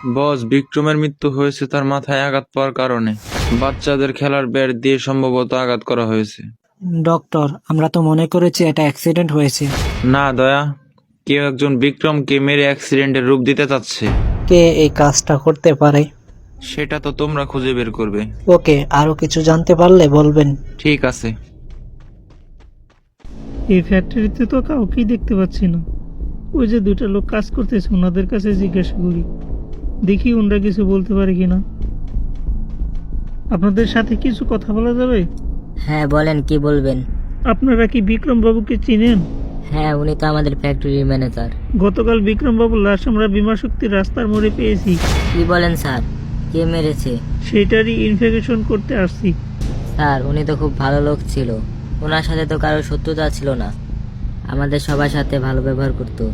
বস, বিক্রমের মৃত্যু হয়েছে তার মাথায় আঘাত পাওয়ার কারণে। বাচ্চাদের খেলার ব্যাট দিয়ে সম্ভবত আঘাত করা হয়েছে। ডক্টর, আমরা তো মনে করেছি এটা অ্যাক্সিডেন্ট হয়েছে। না দয়া, কেউ একজন বিক্রমকে মেরে অ্যাক্সিডেন্টের রূপ দিতে চাচ্ছে। কে এই কাজটা করতে পারে? সেটা তো তোমরা খুঁজে বের করবে। ওকে, আরো কিছু জানতে পারলে বলবেন। ঠিক আছে। এই ফ্যাক্টরিতে তো কাউকেই দেখতে পাচ্ছি না। ওই যে দুইটা লোক কাজ করতেছে, ওনাদের কাছে জিজ্ঞাসা করি, দেখি ওনারা কিছু বলতে পারে কিনা। আপনাদের সাথে কিছু কথা বলা যাবে? হ্যাঁ বলেন, কি বলবেন? আপনারা কি বিক্রম বাবুকে চিনেন? হ্যাঁ, উনি তো আমাদের ফ্যাক্টরির ম্যানেজার। গতকাল বিক্রম বাবুর লাশ আমরা বিমা শক্তির রাস্তার মোড়ে পেয়েছি। কি বলেন স্যার? কে মেরেছে? সেটারই ইনভেস্টিগেশন করতে আসছি। স্যার, উনি তো খুব ভালো লোক ছিল। ওনার সাথে তো কারো শত্রুতা ছিল না, আমাদের সবার সাথে ভালো ব্যবহার করতো।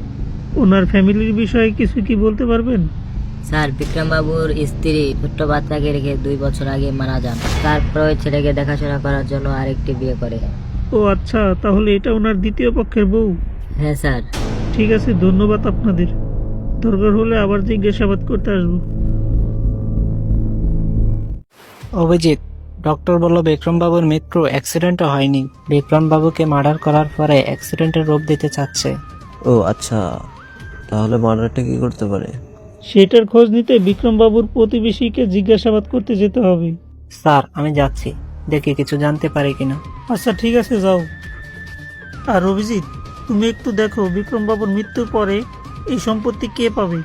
ওনার ফ্যামিলির বিষয়ে কিছু কি বলতে পারবেন? স্যার, বিক্রম বাবুর স্ত্রী ছোট্ট বাচ্চাকে রেখে 2 বছর আগে মারা যান। তারপর ওই ছেলেকে দেখাশোনা করার জন্য আরেকটি বিয়ে করে। ও আচ্ছা, তাহলে এটা ওনার দ্বিতীয় পক্ষের বউ। হ্যাঁ স্যার। ঠিক আছে, ধন্যবাদ আপনাদের। দরকার হলে আবার জিজ্ঞাসাবাদ করতে আসবো। অভিজিৎ, ডক্টর বলল বিক্রম বাবুর মৃত্যু অ্যাক্সিডেন্টও হয়নি। বিক্রম বাবুকে মার্ডার করার পরে অ্যাক্সিডেন্টের রূপ দিতে চাচ্ছে। ও আচ্ছা, তাহলে মার্ডারটা কি করতে পারে? সেটার খোঁজ নিতে বিক্রম বাবুর প্রতিবেশীকে জিজ্ঞাসাবাদ করতে যেতে হবে। স্যার, আমি যাচ্ছি, দেখি কিছু জানতে পারি কিনা। আচ্ছা ঠিক আছে, যাও। আর অভিজিৎ, তুমি একটু দেখো বিক্রম বাবুর মৃত্যুর পরে এই সম্পত্তি কে পাবে।